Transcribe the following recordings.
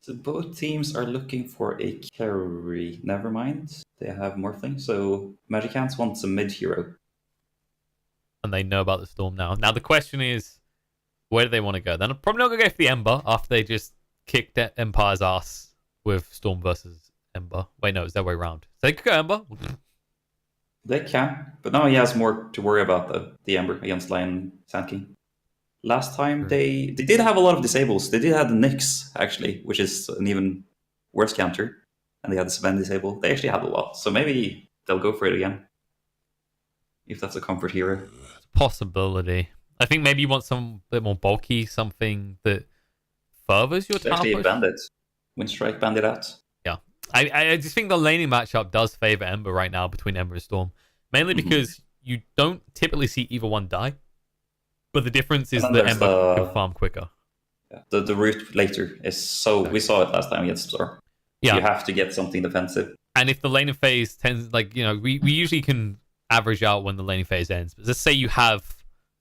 So both teams are looking for a carry. Never mind. They have Morphling, so Magic Hands wants a mid-hero. And they know about the Storm now. Now the question is, where do they want to go? They're probably not going to go for the Ember after they just kicked Empire's ass with Storm versus Ember. Wait, no, it's their way around. So they could go Ember. They can, but now he has more to worry about the Ember against Lion Sand King. Last time they did have a lot of disables. They did have the Nyx, actually, which is an even worse counter. And they had the Sven disable. They actually had a lot. So maybe they'll go for it again. If that's a comfort hero. It's a possibility. I think maybe you want some bit more bulky, something that furthers your tower Actually, a push. bandit. Winstrike bandit out. Yeah. I just think the laning matchup does favor Ember right now between Ember and Storm. Mainly because you don't typically see either one die. But the difference is that Ember can farm quicker. Yeah, the route later is so... We saw it last time against Storm. Yeah. You have to get something defensive. And if the laning phase tends... Like, you know, we usually can average out when the laning phase ends. But let's say you have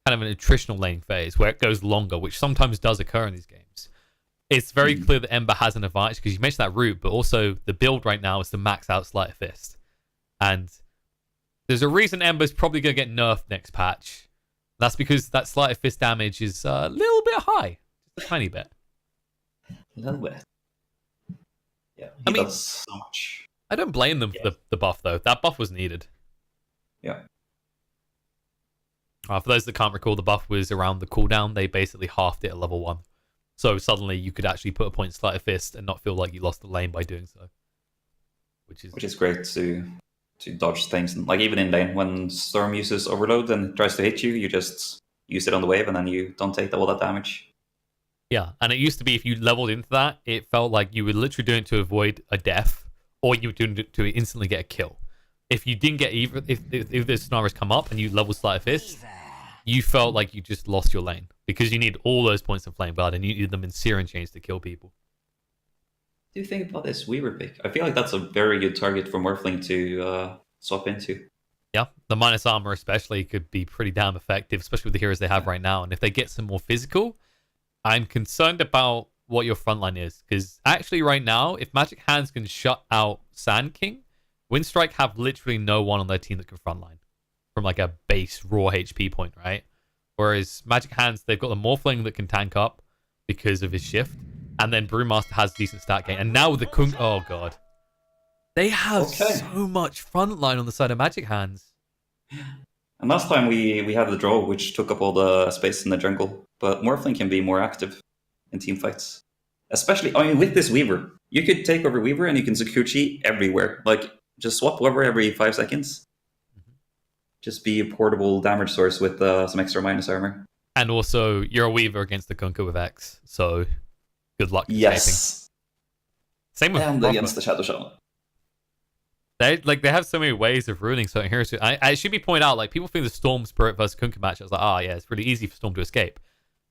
kind of an attritional laning phase where it goes longer, which sometimes does occur in these games. It's very clear that Ember has an advantage because you mentioned that route, but also the build right now is to max out Sleight of Fist. And there's a reason Ember's probably going to get nerfed next patch. That's because that Sleight of Fist damage is a little bit high. Just a tiny bit. A little bit. Yeah, I mean, does so much. I don't blame them for the buff, though. That buff was needed. Yeah. For those that can't recall, the buff was around the cooldown. They basically halved it at level 1. So suddenly you could actually put a point in Sleight of Fist and not feel like you lost the lane by doing so. Which is great to dodge things. And like even in lane, when Storm uses Overload and tries to hit you, you just use it on the wave and then you don't take all that damage. Yeah, and it used to be if you leveled into that, it felt like you were literally doing it to avoid a death, or you were doing it to instantly get a kill. If you didn't get either, if the scenarios come up and you level Sleight of Fist, you felt like you just lost your lane because you need all those points of Flame Guard and you need them in Searing Chains to kill people. What do you think about this Weaver pick? I feel like that's a very good target for Morphling to swap into. Yeah, the minus armor especially could be pretty damn effective, especially with the heroes they have right now. And if they get some more physical, I'm concerned about what your frontline is. Because actually right now, if Magic Hands can shut out Sand King, Winstrike have literally no one on their team that can frontline from like a base raw HP point, right? Whereas Magic Hands, they've got the Morphling that can tank up because of his shift. And then Brewmaster has decent stat gain. And now with the Kunk... Oh, God. They have so much frontline on the side of Magic Hands. And last time we had the draw, which took up all the space in the jungle. But Morphling can be more active in team fights. Especially, I mean, with this Weaver. You could take over Weaver and you can secure chi everywhere. Like, just swap over every 5 seconds. Just be a portable damage source with some extra minus armor. And also, you're a Weaver against the Kunkka with X. So... good luck. Yes. Same with and against the Shadow Shaman. They have so many ways of ruining certain heroes. I should be pointed out, like people think the Storm Spirit versus Kunkka match. I was like, yeah, it's really easy for Storm to escape.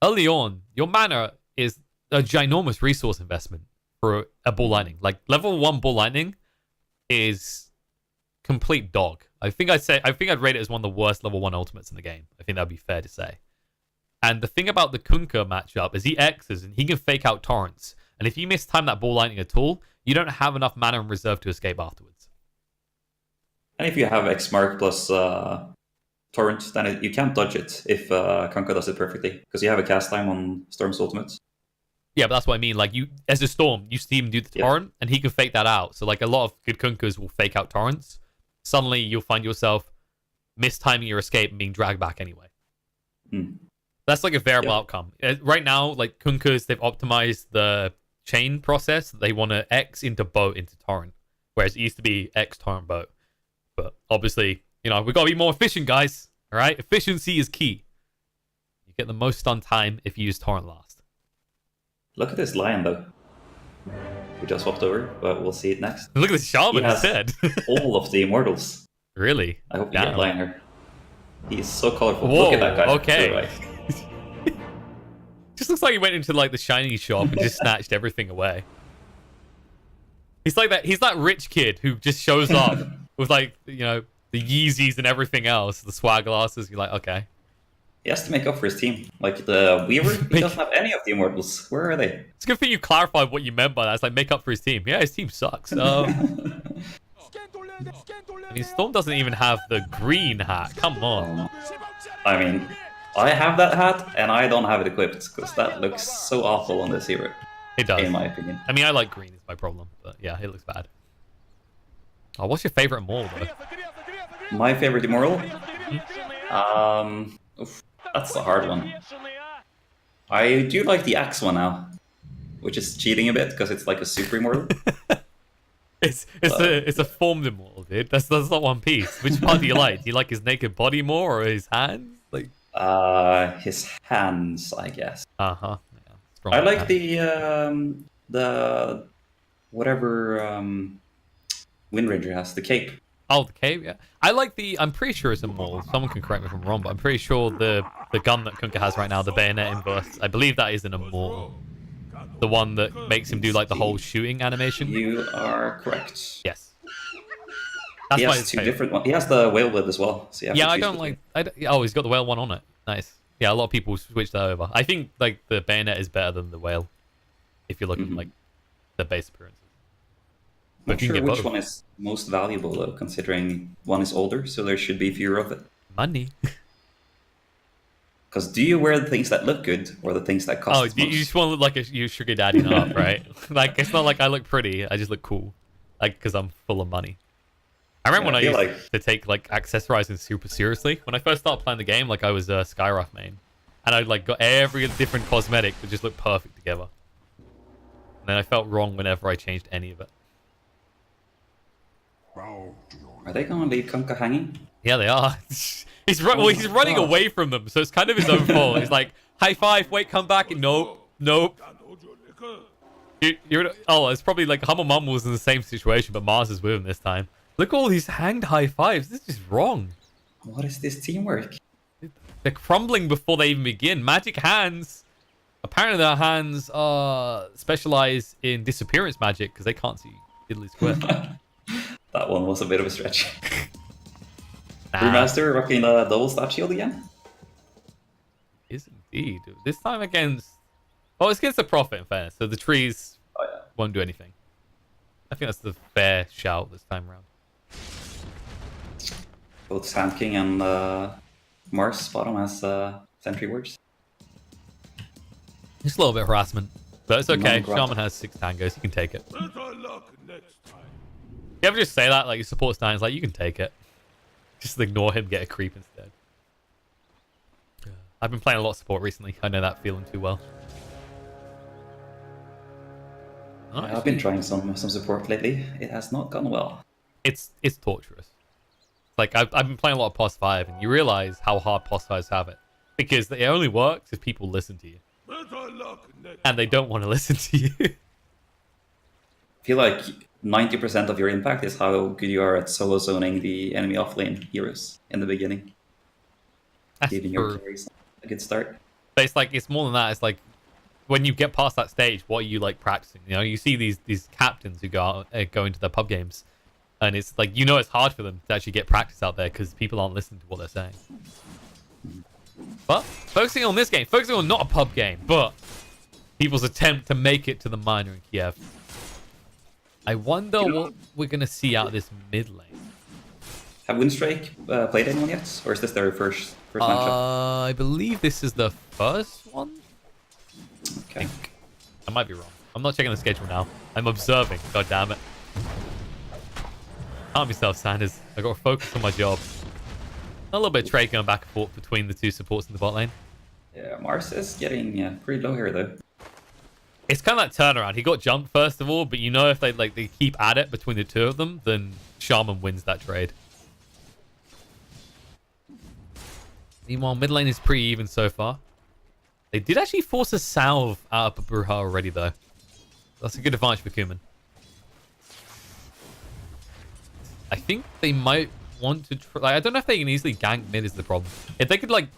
Early on, your mana is a ginormous resource investment for a Bull Lightning. Like level 1 Bull Lightning is complete dog. I think I'd rate it as one of the worst level 1 ultimates in the game. I think that'd be fair to say. And the thing about the Kunkka matchup is he X's and he can fake out torrents. And if you mistime that Bull Lightning at all, you don't have enough mana in reserve to escape afterwards. And if you have X mark plus torrent, then you can't dodge it if Kunkka does it perfectly. Because you have a cast time on Storm's ultimate. Yeah, but that's what I mean. Like you, as a Storm, you see him do the torrent and he can fake that out. So like a lot of good Kunkkas will fake out torrents. Suddenly you'll find yourself mistiming your escape and being dragged back anyway. That's like a variable outcome. Right now, like Kunkkas, they've optimized the chain process. They want to X into boat into torrent, whereas it used to be X torrent boat. But obviously, you know, we've got to be more efficient, guys. All right, efficiency is key. You get the most stun time if you use torrent last. Look at this lion, though. We just swapped over, but we'll see it next. Look at this shaman instead. all of the immortals. Really? I hope you get lion here. He's so colorful. Whoa, look at that guy. Okay. Just looks like he went into like the shiny shop and just snatched everything away. He's like that. He's that rich kid who just shows up with like, you know, the Yeezys and everything else, the swag glasses. You're like, okay. He has to make up for his team. Like the Weaver, he Make- doesn't have any of the Immortals. Where are they? It's a good thing you clarified what you meant by that. It's like make up for his team. Yeah, his team sucks. I mean, Storm doesn't even have the green hat. Come on. I mean, I have that hat, and I don't have it equipped, because that looks so awful on this hero, It does. in my opinion. I mean, I like green is my problem, but yeah, it looks bad. Oh, what's your favorite mall though? My favorite Immortal? Oof, that's a hard one. I do like the Axe one now, which is cheating a bit, because it's like a super Immortal. It's a formed immortal, dude. That's not One Piece. Which part do you like? Do you like his naked body more or his hands? Like His hands, I guess. Yeah, strong I like hand. the whatever Wind Ranger has, the cape. Oh, the cape, yeah. I like the. I'm pretty sure it's a mall. Someone can correct me if I'm wrong, but I'm pretty sure the gun that Kunkka has right now, the bayonet inverse, I believe that is an immortal. The one that makes him do like the whole shooting animation. You are correct. Yes. That's He why has it's two favorite. different ones. He has the whale with as well. So you have Yeah, to I choose don't between. like. Oh, he's got the whale one on it. Nice. Yeah, a lot of people switch that over. I think like the bayonet is better than the whale, if you're looking like the base appearances. I'm But you not can sure get which both. one is most valuable though, considering one is older, so there should be fewer of it. Money. Because do you wear the things that look good or the things that cost Oh, most? you just want to look like you sugar daddy up, right? Like it's not like I look pretty. I just look cool, like because I'm full of money. I remember when I feel used like to take like accessorizing super seriously. When I first started playing the game, like I was a Skyroth main, and I like got every different cosmetic that just looked perfect together. And then I felt wrong whenever I changed any of it. are they going to leave Kunkka hanging? Yeah, they are. He's he's running God. away from them, so it's kind of his own fault. He's like, high five, wait, come back. Nope, nope. Oh, it's probably like Humble Mum was in the same situation, but Mars is with him this time. Look at all these hanged high fives. This is wrong. What is this teamwork? They're crumbling before they even begin. Magic hands. Apparently their hands are specialized in disappearance magic because they can't see diddly square. That one was a bit of a stretch. Nah, Brewmaster rocking the double stat shield again? is indeed. This time against... Oh, it's against the Prophet, in fairness. So the trees Oh yeah. won't do anything. I think that's the fair shout this time around. Both Sand King and Mars spot him as sentry wards. Just a little bit of harassment. But it's okay. Non-grata. Shaman has 6 tangos. He can take it. You ever just say that? Like, your support stand is like, you can take it. Just ignore him, get a creep instead. I've been playing a lot of support recently. I know that feeling too well. I've been trying some support lately. It has not gone well. It's torturous. Like, I've been playing a lot of POS 5, and you realize how hard POS 5s have it. Because it only works if people listen to you. And they don't want to listen to you. I feel like 90% of your impact is how good you are at solo zoning the enemy offlane heroes in the beginning. That's Giving your true. carries a good start. But it's like, it's more than that. It's like, when you get past that stage, what are you like practicing? You know, you see these captains who go into their pub games, and it's like, you know, it's hard for them to actually get practice out there because people aren't listening to what they're saying. But focusing on this game, focusing on not a pub game, but people's attempt to make it to the minor in Kiev. I wonder what we're gonna see out of this mid lane. Have Winstrike played anyone yet? Or is this their first matchup? I believe this is the first one. Okay. I might be wrong. I'm not checking the schedule now. I'm observing. God damn it. Calm yourself, Sanders. I got to focus on my job. A little bit of trade going back and forth between the two supports in the bot lane. Yeah, Mars is getting pretty low here though. It's kind of that turnaround. He got jumped first of all, but you know if they keep at it between the two of them, then Shaman wins that trade. Meanwhile, mid lane is pretty even so far. They did actually force a salve out of Bruja already, though. That's a good advantage for Kuman. I think they might want to... I don't know if they can easily gank mid is the problem. If they could, like,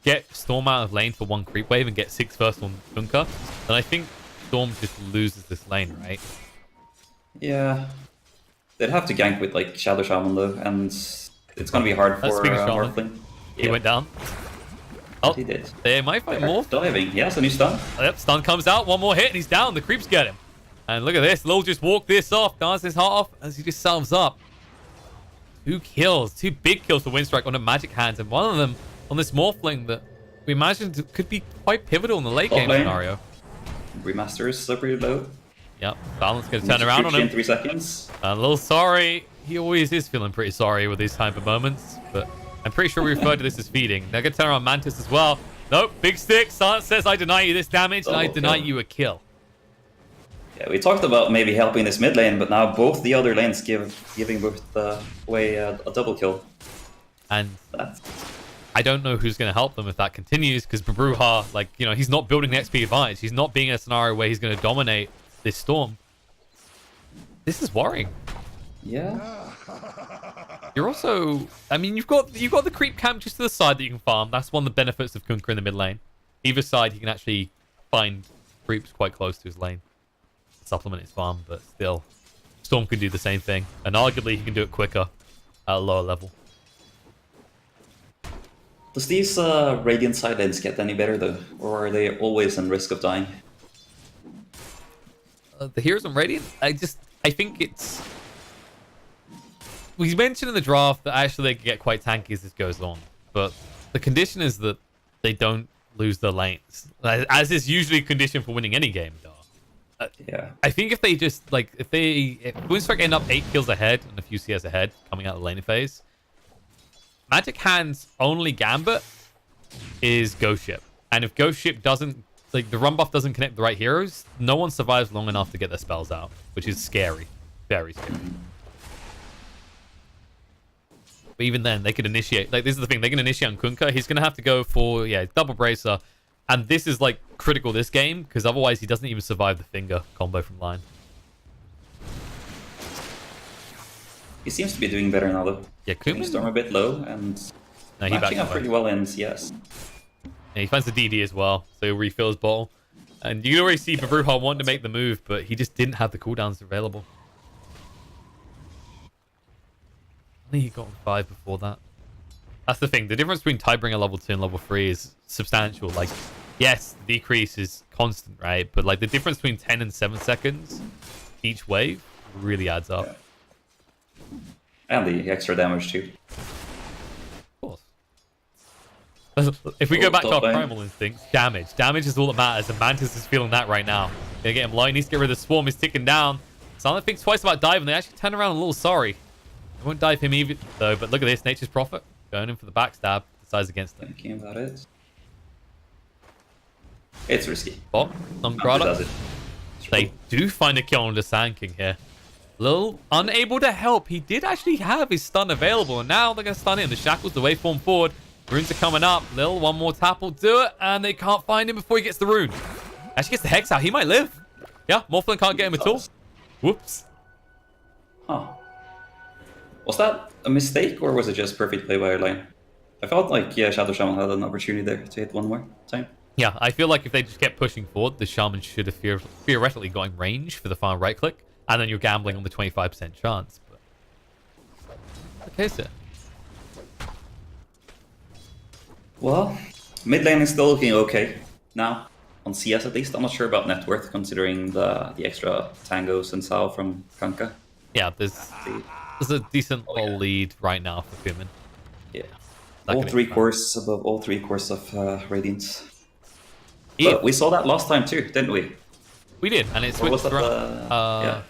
get Storm out of lane for one creep wave and get 6 first on Kunkka, then I think Storm just loses this lane, right? Yeah. They'd have to gank with like Shadow Shaman though, and it's gonna be hard for Speaking of Shaman, Morphling. He went down. Oh, he did. they might find more. Diving. He has a new stun. Yep, stun comes out. One more hit and he's down. The creeps get him. And look at this. Lil just walked this off. Dance his heart off as he just salves up. 2 kills. 2 big kills for Winstrike on the magic hands. And one of them on this Morphling that we imagined could be quite pivotal in the late game scenario. Remaster is so pretty low. Yep. Balance going to turn around on him. In 3 seconds. A little sorry. He always is feeling pretty sorry with these type of moments. But I'm pretty sure we referred to this as feeding. They're going to turn around Mantis as well. Nope. Big stick. Silence says, I deny you this damage. And I deny you a kill. Yeah, we talked about maybe helping this mid lane, but now both the other lanes giving both away a double kill. And I don't know who's going to help them if that continues, because Babruha, like, you know, he's not building the XP advantage. He's not being in a scenario where he's going to dominate this storm. This is worrying. Yeah. You're also, I mean, you've got the creep camp just to the side that you can farm. That's one of the benefits of Kunkka in the mid lane. Either side, he can actually find creeps quite close to his lane. Supplement his farm, but still, Storm can do the same thing, and arguably he can do it quicker at a lower level. Does these Radiant side lanes get any better though, or are they always in risk of dying? The heroes on Radiant, I think it's. We mentioned in the draft that actually they can get quite tanky as this goes on, but the condition is that they don't lose their lanes, as is usually a condition for winning any game. Yeah. I think if they just, like, if Winstrike end up 8 kills ahead and a few CS ahead coming out of the laning phase, Magic Hand's only gambit is Ghost Ship. And if Ghost Ship doesn't, like, the run buff doesn't connect the right heroes, no one survives long enough to get their spells out, which is scary. Very scary. But even then, they could initiate, like, this is the thing, they can initiate on Kunkka. He's going to have to go for, yeah, double bracer. And this is, like, critical this game, because otherwise he doesn't even survive the finger combo from line. He seems to be doing better now, though. Yeah, Kuman... Storm a bit low, and matching up pretty well in CS. Yeah, he finds the DD as well, so he'll refill his bottle. And you can already see Babruha wanting to make the move, but he just didn't have the cooldowns available. I think he got on 5 before that. That's the thing. The difference between Tidebringer level 2 and level 3 is substantial. Like, yes, the decrease is constant, right? But, like, the difference between 10 and 7 seconds each wave really adds up. Yeah. And the extra damage, too. Of course. If we go back to our primal instincts, damage. Damage is all that matters, and Mantis is feeling that right now. Gonna get him low. He needs to get rid of the swarm. He's ticking down. Silent thinks twice about diving. They actually turn around a little sorry. They won't dive him either, though. But look at this. Nature's Prophet. Going in for the backstab. Decides against them. Thinking about it. It's risky. Bot. They do find a kill on the Sand King here. Lil unable to help. He did actually have his stun available. And now they're going to stun him. The shackles, the waveform forward. Runes are coming up. Lil, one more tap will do it. And they can't find him before he gets the rune. Actually gets the Hex out. He might live. Yeah, Morphlin can't get him at all. Whoops. Huh. Was that a mistake, or was it just perfect play by our lane? I felt like, yeah, Shadow Shaman had an opportunity there to hit one more time. Yeah, I feel like if they just kept pushing forward, the Shaman should have theoretically got in range for the final right click, and then you're gambling on the 25% chance. But okay, sir. Well, mid lane is still looking okay now, on CS at least. I'm not sure about net worth, considering the extra tangos and Sao from Kunkka. Yeah, there's a decent lead right now for Kuman. Yeah. All 3 cores above all 3 cores of Radiance. But we saw that last time too, didn't we? We did, and it switched was that yeah.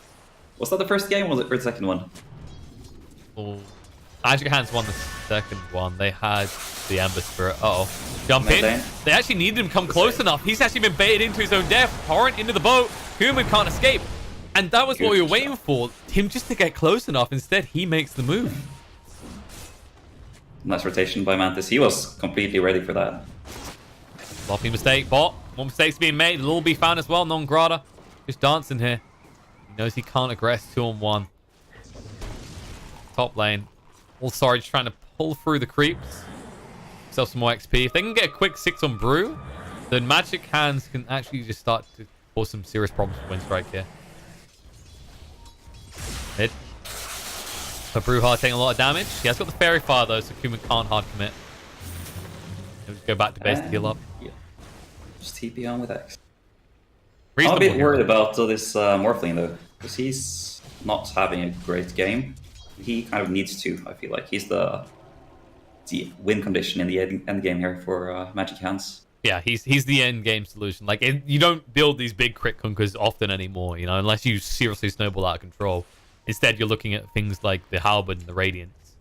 Was that the first game, or was it the second one? Well, Magic Hands won the second one. They had the Ember Spirit. Uh-oh. Jump in. They actually needed him to come close enough. He's actually been baited into his own death. Torrent into the boat. Kuman can't escape. And that was what we were waiting for. Him just to get close enough. Instead, he makes the move. Nice rotation by Mantis. He was completely ready for that. Sloppy mistake, bot. More mistakes being made. Lil be found as well. Non-Grata. Just dancing here. He knows he can't aggress 2-on-1. Top lane. All sorry, just trying to pull through the creeps. Self some more XP. If they can get a quick 6 on Brew, then Magic Hands can actually just start to cause some serious problems for Winstrike here. Mid. But Brew hard taking a lot of damage. He has got the Fairy Fire though, so Kuman can't hard commit. Just go back to base to heal up. Yeah. Just TP on with X. Reasonable I'm a bit hero. worried about this Morphling though, because he's not having a great game. He kind of needs to, I feel like. He's the win condition in the end game here for Magic Hands. Yeah, he's the end game solution. Like, you don't build these big crit kunkers often anymore, you know, unless you seriously snowball out of control. Instead, you're looking at things like the Halberd and the Radiance.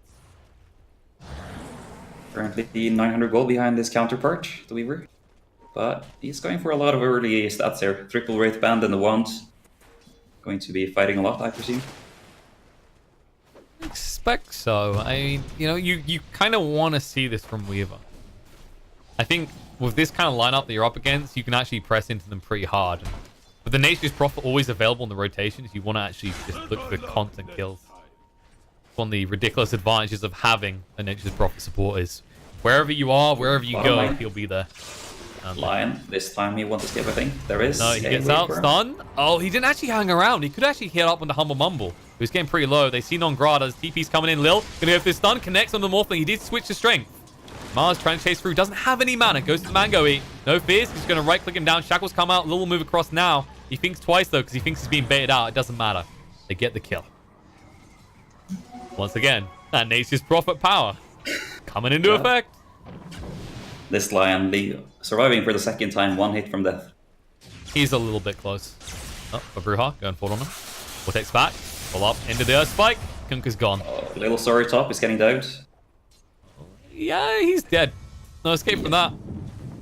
Currently 900 gold behind his counterpart, the Weaver. But he's going for a lot of early stats here. Triple Wraith Band and the Wand. Going to be fighting a lot, I presume. I expect so. I mean, you know, you kind of want to see this from Weaver. I think with this kind of lineup that you're up against, you can actually press into them pretty hard. With the Nature's Prophet always available in the rotations, you want to actually just look for constant kills. It's one of the ridiculous advantages of having a Nature's Prophet support is wherever you are, wherever you go, he'll be there. Lion, this time he wants to skip, I think. There is. No, he gets out, stun. Oh, he didn't actually hang around. He could actually heal up on the Humble Mumble. He was getting pretty low. They see Non-Grata's TP's coming in. Lil gonna go for this stun, connects on the Morphling. He did switch to strength. Mars trying to chase through, doesn't have any mana, goes to the Mango Eat. No fears, he's gonna right click him down. Shackles come out, Lil will move across now. He thinks twice though, because he thinks he's being baited out. It doesn't matter. They get the kill. Once again, that Nature's Prophet power coming into effect. This Lion surviving for the second time, one hit from death. He's a little bit close. Oh, a Bruja going forward on him. Vortex back, pull up into the Earth Spike. Kunk is gone. Little sorry top is getting downed. Yeah, he's dead. No escape from that.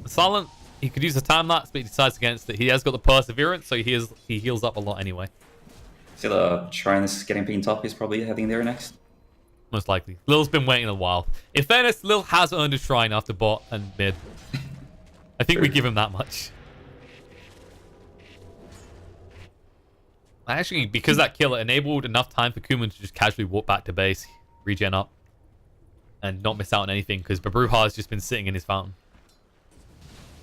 Silent, he could use the time lapse, but he decides against it. He has got the perseverance, so he heals up a lot anyway. See the Shrine is getting pinned top. He's probably heading there next. Most likely. Lil's been waiting a while. In fairness, Lil has earned a shrine after bot and mid. I think we give him that much. Actually, because that kill, it enabled enough time for Kuman to just casually walk back to base, regen up, and not miss out on anything, because Babruha has just been sitting in his fountain.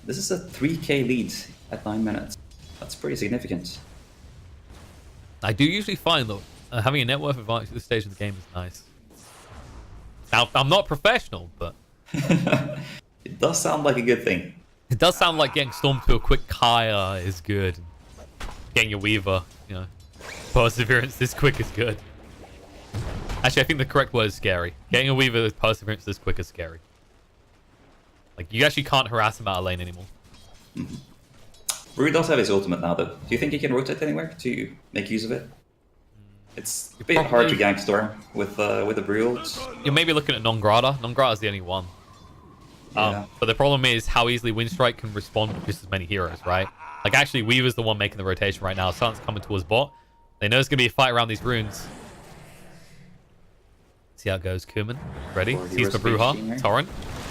This is a 3k lead at 9 minutes. That's pretty significant. I do usually find, though, having a net worth advantage at this stage of the game is nice. Now, I'm not professional, but... It does sound like a good thing. It does sound like getting Storm to a quick Kaya is good. Getting your Weaver, you know, Perseverance this quick is good. Actually, I think the correct word is scary. Getting a Weaver with Perseverance this quick is scary. Like, you actually can't harass him out of lane anymore. Mm-hmm. Brew does have his ultimate now, though. Do you think he can rotate anywhere to make use of it? It's a bit hard to gank Storm with the Brew ult. You're maybe looking at Non-Grata. Non-Grata's the only one. Yeah. But the problem is how easily Winstrike can respond with just as many heroes, right? Like, actually, Weaver's the one making the rotation right now. Silent's coming towards bot. They know it's going to be a fight around these runes. See how it goes. Kuman, ready. Sees the Bruja. Torrent.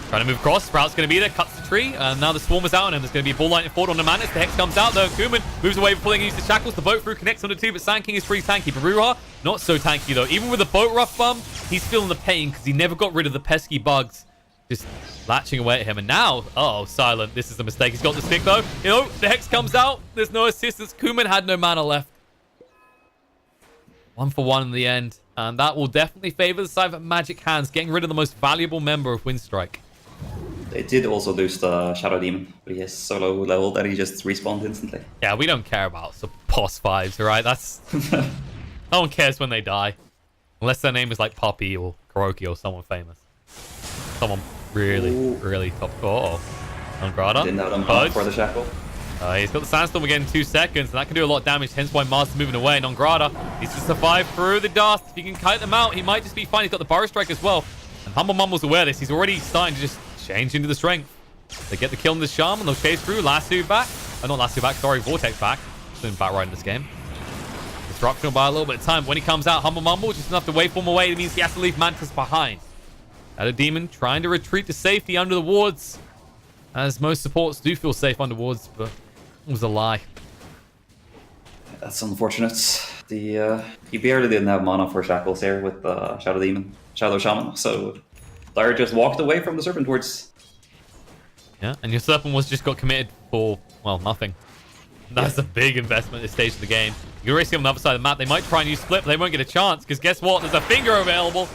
Trying to move across. Sprout's going to be there. Cuts the tree. And now the Swarm is out on him. There's going to be a ball lightning forward on the Mantis. The Hex comes out, though. Kuman moves away before they can use the Shackles. The boat through connects on the two, but Sand King is pretty tanky. Bruja, not so tanky, though. Even with the boat rough bum, he's feeling the pain because he never got rid of the pesky bugs. Just latching away at him. And now, oh, Silent. This is a mistake. He's got the stick, though. You know, the Hex comes out. There's no assistance. Kuman had no mana left. 1 for 1 in the end. And that will definitely favor the side of Magic Hands, getting rid of the most valuable member of Winstrike. They did also lose the Shadow Demon, but he is so low level that he just respawned instantly. Yeah, we don't care about boss vibes, alright? That's... No one cares when they die. Unless their name is like Poppy or Kuroki or someone famous. Someone really top. Oh, Non-Grata. Didn't have them hard for the Shackle. He's got the Sandstorm again in 2 seconds, and that can do a lot of damage, hence why Mars is moving away. Non-Grata needs to survive through the dust. If he can kite them out, he might just be fine. He's got the Burrow Strike as well. And Humble Mumble's aware of this. He's already starting to just change into the strength. They get the kill on the Shaman, they'll chase through. Lasso back. Oh, not Lasso back, sorry, Vortex back. Doing back right in this game. Disruption by a little bit of time. When he comes out, Humble Mumble just enough to waveform away. It means he has to leave Mantis behind. Shadow Demon trying to retreat to safety under the wards. As most supports do feel safe under wards, but it was a lie. That's unfortunate. He barely didn't have mana for Shackles here with Shadow Shaman, so Dire just walked away from the Serpent Wards. Yeah, and your Serpent Wards just got committed for, well, nothing. That's a big investment at this stage of the game. You're risking on the other side of the map. They might try and use Split, but they won't get a chance, because guess what? There's a finger available.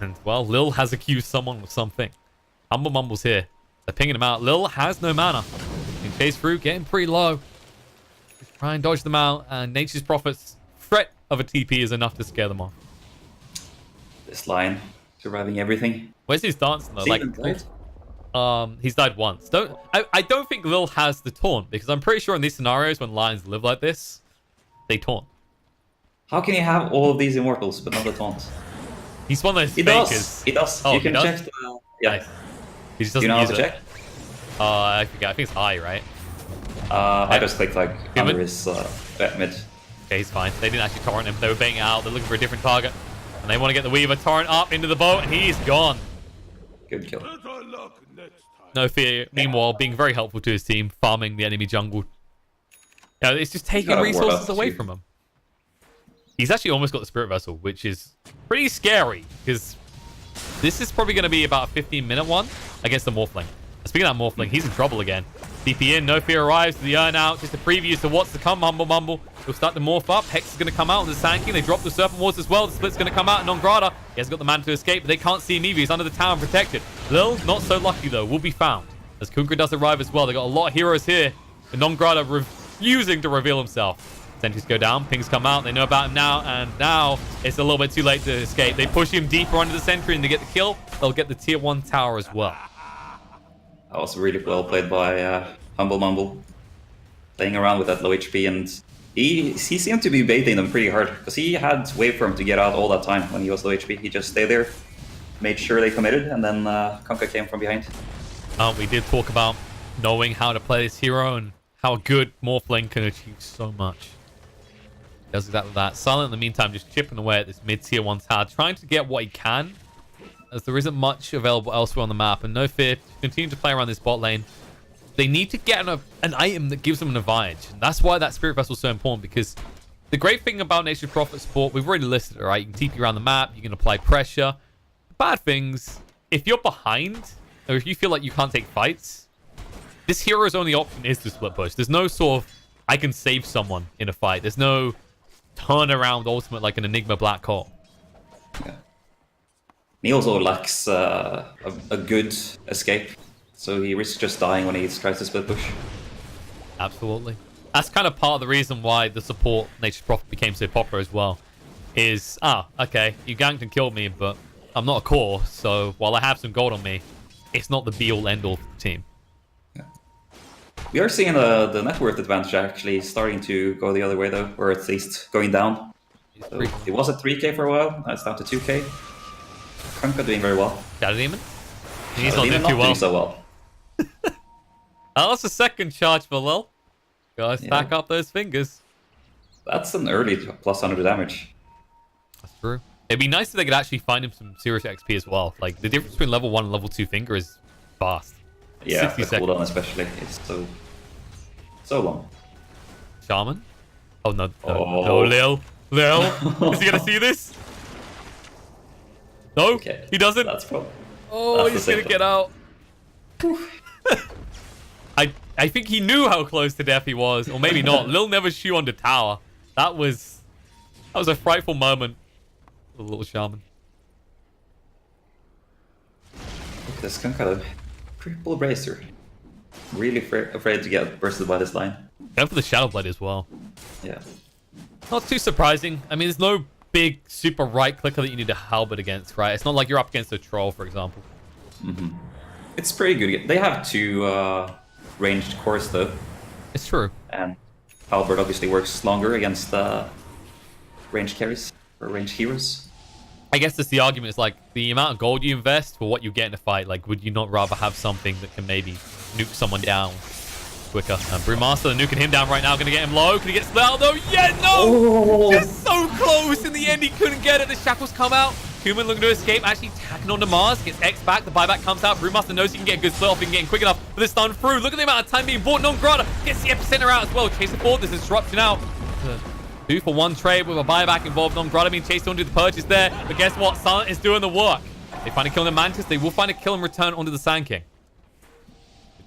And, well, Lil has accused someone of something. Humble Mumble's here. They're pinging him out. Lil has no mana. Being chased through, getting pretty low. Just try and dodge them out, and Nature's Prophet's threat of a TP is enough to scare them off. This line, surviving everything. Where's his dance though? He's died once. I don't think Lil has the taunt, because I'm pretty sure in these scenarios when lions live like this, they taunt. How can you have all of these immortals but not the taunt? He's one of those He fakers. does. He does. Oh, you can he does? check the... Yeah. Nice. He just Do doesn't you know how use to it. check? I forget. I think it's I, right? I just clicked like Human? under his mid. Okay, he's fine. They didn't actually torrent him. They were baiting it out. They're looking for a different target. And they want to get the Weaver torrent up into the boat, and he's gone. Good kill. No fear. Meanwhile, being very helpful to his team, farming the enemy jungle. Yeah, it's just taking got a ward resources up away too. from him. He's actually almost got the Spirit Vessel, which is pretty scary, because this is probably going to be about a 15-minute one against the Morphling. Speaking of that Morphling, he's in trouble again. DP in, no fear arrives to the earn out. Just a preview to what's to come. Humble Mumble will start to morph up. Hex is going to come out on the Sand King. They drop the Serpent Wards as well. The Split's going to come out. And Non-Grata, he hasn't got the mana to escape, but they can't see him either. He's under the tower and protected. Lil, not so lucky though, will be found. As Kunkra does arrive as well. They got a lot of heroes here. And Non-Grata refusing to reveal himself. Sentries go down, pings come out, they know about him now, and now it's a little bit too late to escape. They push him deeper onto the sentry, and to get the kill, they'll get the tier 1 tower as well. That was really well played by Humble Mumble. Playing around with that low HP, and he seemed to be baiting them pretty hard, because he had waveform to get out all that time when he was low HP. He just stayed there, made sure they committed, and then Kunkka came from behind. We did talk about knowing how to play this hero, and how good Morphling can achieve so much. Does exactly that. Silent in the meantime just chipping away at this mid-tier 1 tower, trying to get what he can, as there isn't much available elsewhere on the map. And no fear, continue to play around this bot lane. They need to get an item that gives them an advantage. And that's why that Spirit Vessel is so important, because the great thing about Nature's Prophet support, we've already listed it, right? You can TP around the map, you can apply pressure. The bad things, if you're behind, or if you feel like you can't take fights, this hero's only option is to split push. There's no sort of, I can save someone in a fight. There's no turnaround ultimate like an Enigma Black Hole. Yeah. He also lacks a good escape, so he risks just dying when he tries to split push. Absolutely. That's kind of part of the reason why the support Nature's Prophet became so popular as well. Is, okay, you ganked and killed me, but I'm not a core, so while I have some gold on me, it's not the be-all, end-all for the team. We are seeing the net worth advantage actually starting to go the other way though, or at least going down. So it was at 3k for a while, now it's down to 2k. Kunkka doing very well. Shadow Demon? He's Shadow not Demon doing too well. doing so well. That's a second charge for Lil. Guys, stack up those fingers. That's an early plus 100 damage. That's true. It'd be nice if they could actually find him some serious XP as well. Like, the difference between level 1 and level 2 finger is fast. Yeah, 60 the seconds. cooldown especially is so long. Shaman? Oh, no. Oh. No, Lil. Lil? Is he going to see this? No, Okay. he doesn't. That's probably... Oh, that's he's the going to get out. I think he knew how close to death he was. Or maybe not. Lil never shoe on the tower. That was a frightful moment for the little shaman. Look at this Kunkka, triple bracer. Really afraid to get bursted by this line. Going for the Shadow Blade as well. Yeah. Not too surprising. I mean, there's no big super right clicker that you need to halberd against, right? It's not like you're up against a troll, for example. It's pretty good. They have 2 ranged cores though, It's true. and Halberd obviously works longer against ranged carries or ranged heroes. I guess that's the argument. It's like the amount of gold you invest for what you get in a fight. Like, would you not rather have something that can maybe nuke someone down quicker? Brewmaster nuking him down right now. Going to get him low. Can he get split out though? Yeah, no! Oh. Just so close. In the end, he couldn't get it. The shackles come out. Human looking to escape. Actually tacking onto Mars. Gets X back. The buyback comes out. Brewmaster knows he can get a good split off. He can get in quick enough for this stun through. Look at the amount of time being bought. Non-Grata gets the epicenter out as well. Chasing forward. This disruption out. 2-for-1 trade with a buyback involved. Non-Grata being chased onto the purchase there. But guess what? Silent is doing the work. They find a kill in the Mantis. They will find a kill and return onto the Sand King.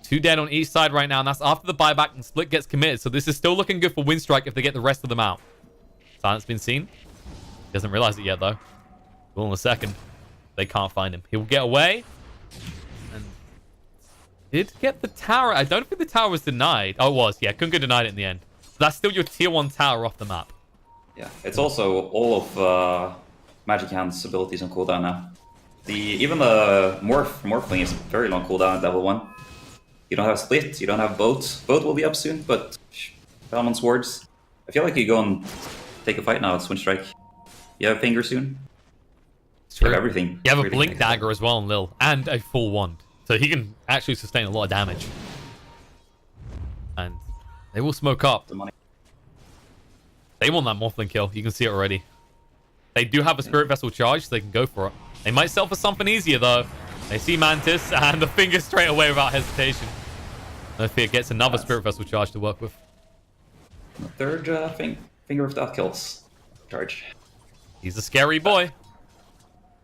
2 dead on each side right now, and that's after the buyback and split gets committed. So this is still looking good for Winstrike if they get the rest of them out. Silent's been seen. He doesn't realize it yet, though. Will in a second. They can't find him. He will get away. And did get the tower. I don't think the tower was denied. Oh, it was. Yeah, Kunkka denied it in the end. That's still your tier 1 tower off the map. Yeah, it's also all of Magic Hand's abilities on cooldown now. Even the Morphling is very long cooldown at level 1. You don't have Split, you don't have Boat. Boat will be up soon, but Balmon's Wards. I feel like you go and take a fight now at Winstrike. You have Finger soon. You have everything. You have a really Blink Dagger as well on Lil, and a full wand. So he can actually sustain a lot of damage. And they will smoke up. The money. They want that Morphling kill. You can see it already. They do have a Spirit Vessel charge, so they can go for it. They might sell for something easier, though. They see Mantis, and the Finger straight away without hesitation. No Fear gets another Spirit Vessel charge to work with. The third Finger of Death kills charge. He's a scary boy.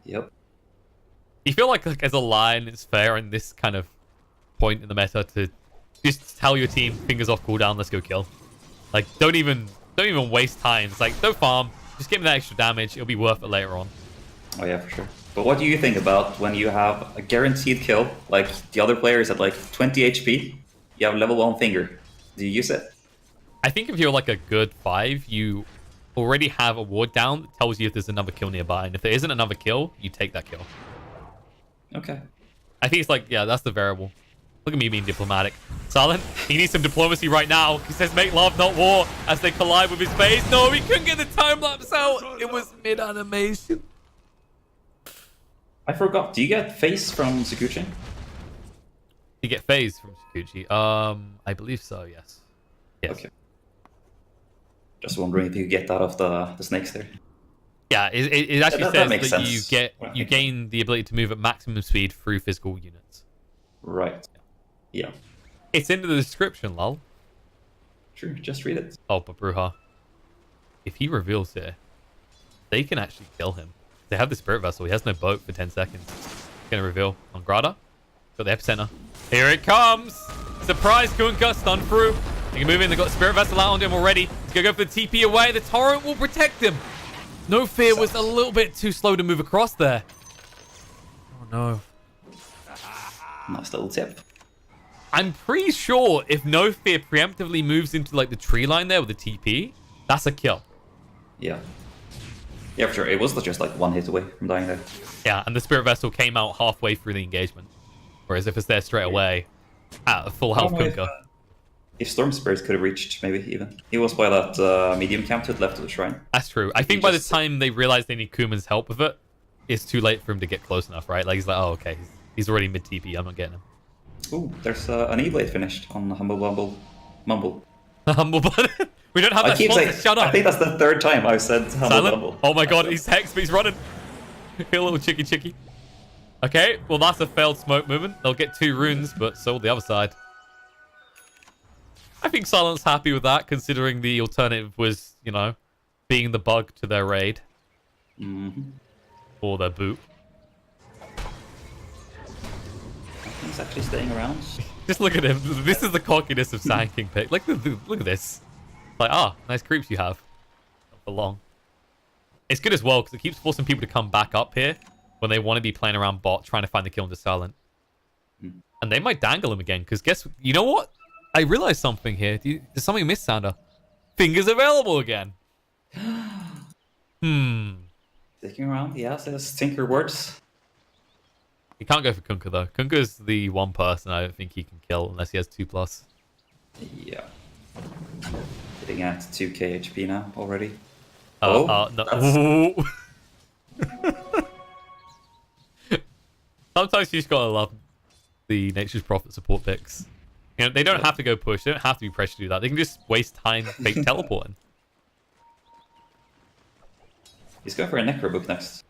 Yep. You feel like as a line, it's fair in this kind of point in the meta to just tell your team, fingers off cooldown, let's go kill. Like, don't even waste time. It's like, don't farm, just give me that extra damage. It'll be worth it later on. Oh yeah, for sure. But what do you think about when you have a guaranteed kill, like the other player is at like 20 HP, you have level 1 Finger. Do you use it? I think if you're like a good 5, you already have a ward down that tells you if there's another kill nearby. And if there isn't another kill, you take that kill. Okay. I think it's like, yeah, that's the variable. Look at me being diplomatic. Silent, he needs some diplomacy right now. He says, make love, not war, as they collide with his face. No, he couldn't get the time lapse out. It was mid-animation. I forgot. Do you get face from Sakuchi? You get phase from Sakuchi. I believe so, yes. Yes. Okay. Just wondering if you get that off the snakes there. Yeah, it actually that says makes that sense. you gain the ability to move at maximum speed through physical units. Right. Yeah. It's in the description, lol. Sure, just read it. Oh, but Bruja, if he reveals here, they can actually kill him. They have the Spirit Vessel. He has no boat for 10 seconds. He's going to reveal on Grada. Got the epicenter. Here it comes. Surprise Kunkka, stun through. They can move in. They've got Spirit Vessel out on him already. He's going to go for the TP away. The torrent will protect him. No Fear was a little bit too slow to move across there. Oh, no. Nice little tip. I'm pretty sure if No Fear preemptively moves into like the tree line there with the TP, that's a kill. Yeah. Yeah, for sure. It was just like one hit away from dying there. Yeah, and the Spirit Vessel came out halfway through the engagement. Whereas if it's there straight away, at a full health Kunkka. If Storm Spirit could have reached, maybe even. He was by that medium camp to the left of the shrine. That's true. I think by the time they realize they need Kuman's help with it, it's too late for him to get close enough, right? Like, he's like, oh, okay, he's already mid-TP, I'm not getting him. Ooh, there's an E-Blade finished on Humble Bumble. Mumble. Humble button? We don't have that sponsor, shut up! I think that's the third time I've said Humble Silent? Bumble. Oh my god, he's Hex, but he's running. A little chicky. Okay, well that's a failed smoke movement. They'll get 2 runes, but so will the other side. I think Silent's happy with that, considering the alternative was, you know, being the bug to their raid. Mm-hmm. Or their boot. He's actually staying around. Just look at him. This is the cockiness of Sand King pick. Look at this. Like, nice creeps you have. Not for long. It's good as well, because it keeps forcing people to come back up here when they want to be playing around bot, trying to find the kill into Silent. And they might dangle him again, because you know what? I realized something here. There's something missed, Sander. Fingers available again. Sticking around, yeah, says Tinker words. He can't go for Kunkka, though. Kunkka's the one person I don't think he can kill unless he has 2+. Yeah. Hitting at 2k HP now already. No. Sometimes you just gotta love the Nature's Prophet support picks. You know, they don't have to go push. They don't have to be pressured to do that. They can just waste time fake teleporting. He's going for a Necro Book next.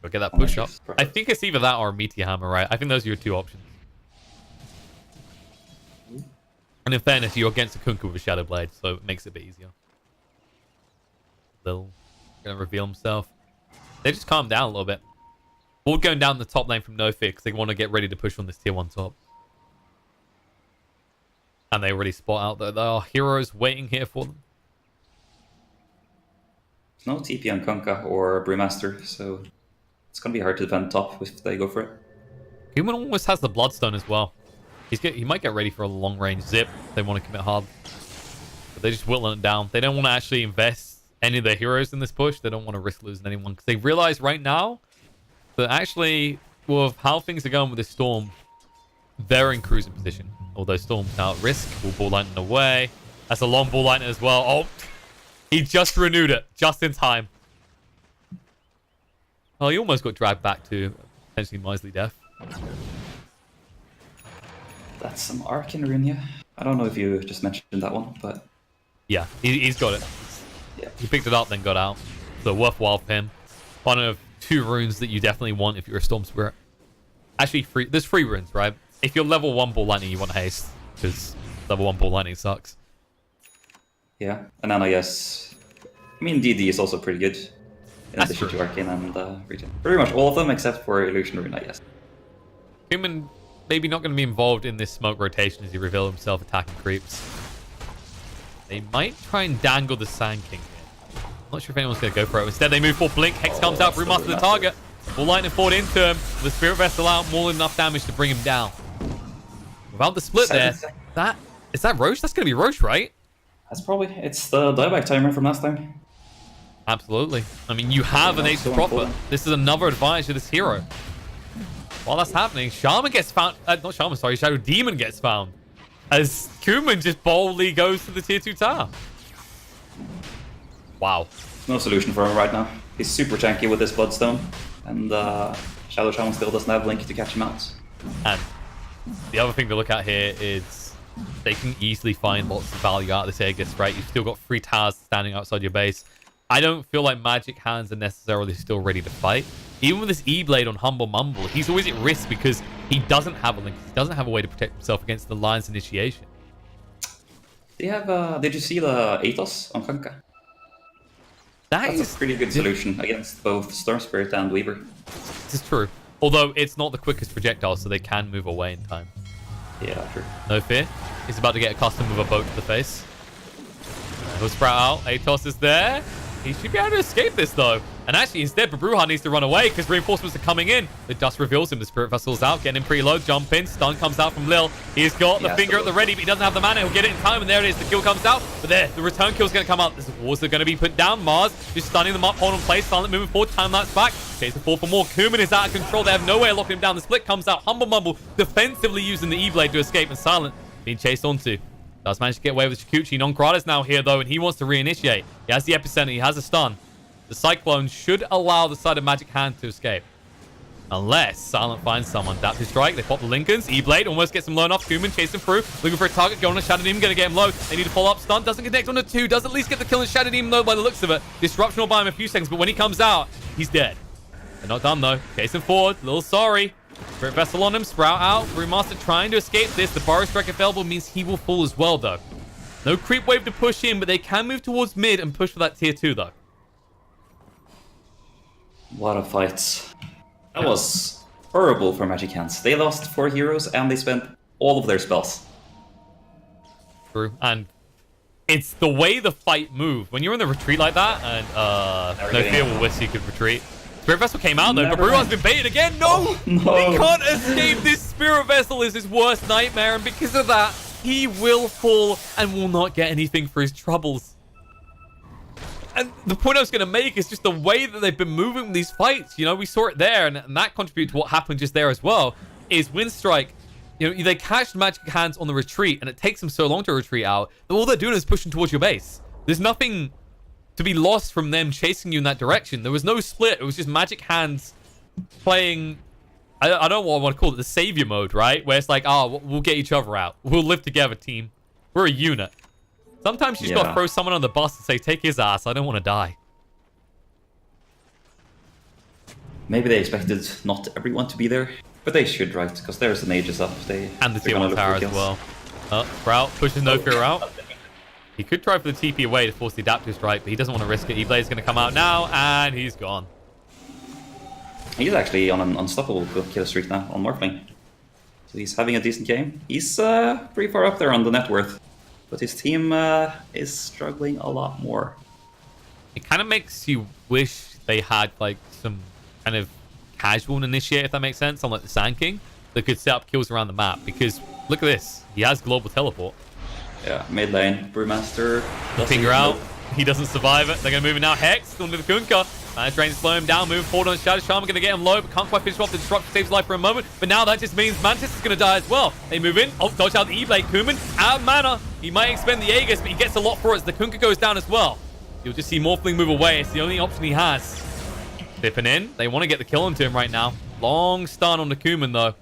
Go get that push up. I think it's either that or a Meteor Hammer, right? I think those are your 2 options. And in fairness, you're against a Kunkka with a Shadow Blade, so it makes it a bit easier. Lil gonna reveal himself. They just calm down a little bit. Ward going down the top lane from No Fear because they want to get ready to push on this tier 1 top. And they already spot out that there are heroes waiting here for them. There's no TP on Kunkka or Brewmaster, so it's going to be hard to defend top if they go for it. Human almost has the Bloodstone as well. He might get ready for a long-range zip if they want to commit hard. But they just whittling it down. They don't want to actually invest any of their heroes in this push. They don't want to risk losing anyone. Because they realize right now that actually, with how things are going with this Storm, they're in cruising position. Although Storm's now at risk. Ball lightning away. That's a long ball lightning as well. Oh, he just renewed it. Just in time. Oh, he almost got dragged back to potentially miserly death. That's some Arcane Rune, yeah. I don't know if you just mentioned that one, but... Yeah, he's got it. Yeah. He picked it up, then got out. So worthwhile for him. One of 2 runes that you definitely want if you're a Storm Spirit. Actually, there's 3 runes, right? If you're level 1 Ball Lightning, you want Haste. Because level 1 Ball Lightning sucks. Yeah, and then I guess... I mean, DD is also pretty good. In That's addition true. to Arcane and Regen. Pretty much all of them except for Illusion Rune, I guess. Human maybe not going to be involved in this smoke rotation as he revealed himself attacking creeps. They might try and dangle the Sand King here. Not sure if anyone's going to go for it. Instead, they move for Blink. Hex comes out, Brewmaster the target. Ball Lightning forward into him. The Spirit Vessel out, more than enough damage to bring him down. Without the split there, is that Roche? That's going to be Roche, right? That's probably... It's the dieback timer from last time. Absolutely. I mean, you have an Ace of Prophet. This is another advantage of this hero. While that's happening, Shaman gets found. Not Shaman, sorry. Shadow Demon gets found. As Kuman just boldly goes to the tier 2 tower. Wow. No solution for him right now. He's super tanky with this Bloodstone. And Shadow Shaman still doesn't have Blink to catch him out. And the other thing to look at here is they can easily find lots of value out of this Aegis, right? You've still got 3 towers standing outside your base. I don't feel like Magic Hands are necessarily still ready to fight. Even with this E-Blade on Humble Mumble, he's always at risk because he doesn't have a link. He doesn't have a way to protect himself against the Lion's initiation. Did you see the Athos on Kanka? That's a pretty good solution against both Storm Spirit and Weaver. This is true. Although it's not the quickest projectile, so they can move away in time. Yeah, true. No fear. He's about to get accustomed with a boat to the face. He'll sprout out. Athos is there. He should be able to escape this, though. And actually, instead, Babruha needs to run away because reinforcements are coming in. The dust reveals him. The Spirit Vessel's out, getting him pretty low. Jump in. Stun comes out from Lil. He's got the finger at the ready, but he doesn't have the mana. He'll get it in time, and there it is. The kill comes out. But there, the return kill's going to come out. There's walls that are going to be put down. Mars just stunning them up, holding place. Silent moving forward. Time lapse back. Chase the fall for more. Kuman is out of control. They have no way of locking him down. The split comes out. Humble Mumble defensively using the E-Blade to escape, and Silent being chased onto. Does manage to get away with Shikuchi. Non-Karada's now here, though, and he wants to reinitiate. He has the epicenter. He has a stun. The Cyclone should allow the side of Magic Hand to escape. Unless Silent finds someone. Dap to strike. They pop the Lincolns. E-Blade almost gets him low enough. Kuman chasing through. Looking for a target. Going on Shadow Demon. Going to get him low. They need to follow up. Stun. Doesn't connect on the 2. Does at least get the kill on Shadow Demon, though, by the looks of it. Disruption will buy him a few seconds, but when he comes out, he's dead. They're not done, though. Chasing forward. A little sorry. Spirit Vessel on him. Sprout out. Brewmaster trying to escape this. The Burrow Strike available means he will fall as well, though. No creep wave to push in, but they can move towards mid and push for that tier 2, though. What a fight. That was horrible for Magic Hands. They lost 4 heroes and they spent all of their spells. True. And it's the way the fight moved. When you're in the retreat like that, and no fear will wish you could retreat. Spirit Vessel came out, though, but Bruha's been baited again. No! No! He can't escape this. Spirit Vessel is his worst nightmare, and because of that, he will fall and will not get anything for his troubles. And the point I was going to make is just the way that they've been moving these fights. You know, we saw it there, and that contributed to what happened just there as well, is Winstrike. You know, they catch Magic Hands on the retreat, and it takes them so long to retreat out that all they're doing is pushing towards your base. There's nothing to be lost from them chasing you in that direction. There was no split. It was just Magic Hands playing, I don't know what I want to call it, the savior mode, right? Where it's like, oh, we'll get each other out. We'll live together, team. We're a unit. Sometimes you just got to throw someone on the bus and say, take his ass. I don't want to die. Maybe they expected not everyone to be there, but they should, right? Because there's an Aegis up. And the tier 1 tower as well. Sprout pushes No Fear out. He could try for the TP away to force the adaptive strike, but he doesn't want to risk it. E-Blade's going to come out now, and he's gone. He's actually on an unstoppable kill streak now on Morphling. So he's having a decent game. He's pretty far up there on the net worth. But his team is struggling a lot more. It kind of makes you wish they had like some kind of casual initiate, if that makes sense, on like the Sand King. that could set up kills around the map. Because look at this. He has global teleport. Yeah, mid lane. Brewmaster. Figure out. He doesn't survive it. They're going to move it now. Hex, still into the Kunkka. Man's trying to slow him down, moving forward on Shadow Shaman, going to get him low, but can't quite finish off the disrupt, saves life for a moment. But now that just means Mantis is going to die as well. They move in. Oh, dodge out the E-Blade. Kuman out of mana. He might expend the Aegis, but he gets a lot for it as the Kunkka goes down as well. You'll just see Morphling move away. It's the only option he has. Dipping in. They want to get the kill into him right now. Long stun on the Kuman, though.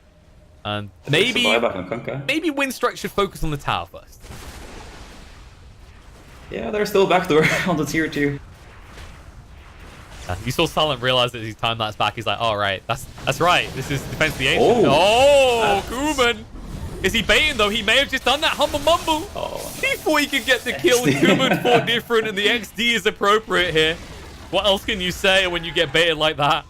And maybe Winstrike should focus on the tower first. Yeah, they're still backdoor on the tier 2. You saw Silent realize that his time that's back. He's like, all right, that's right. This is Defense of the Ancient. Oh, Kuman. Is he baiting, though? He may have just done that. Humble Mumble. Oh, no. He thought he could get the kill. Kuman fought different, and the XD is appropriate here. What else can you say when you get baited like that?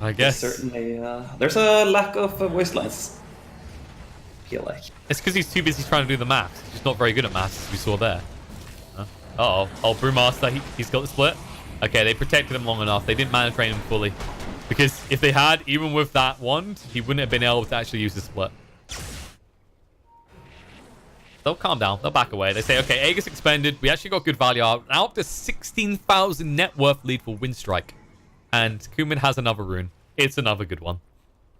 I guess. Certainly, there's a lack of voice lines. I feel like. It's because he's too busy trying to do the maths. He's just not very good at maths, as we saw there. Uh-oh. Oh, Brewmaster, he's got the split. Okay, they protected him long enough. They didn't mana drain him fully. Because if they had, even with that wand, he wouldn't have been able to actually use the split. They'll calm down. They'll back away. They say, okay, Aegis expended. We actually got good value out. Now up to 16,000 net worth lead for Winstrike. And Kuman has another rune. It's another good one.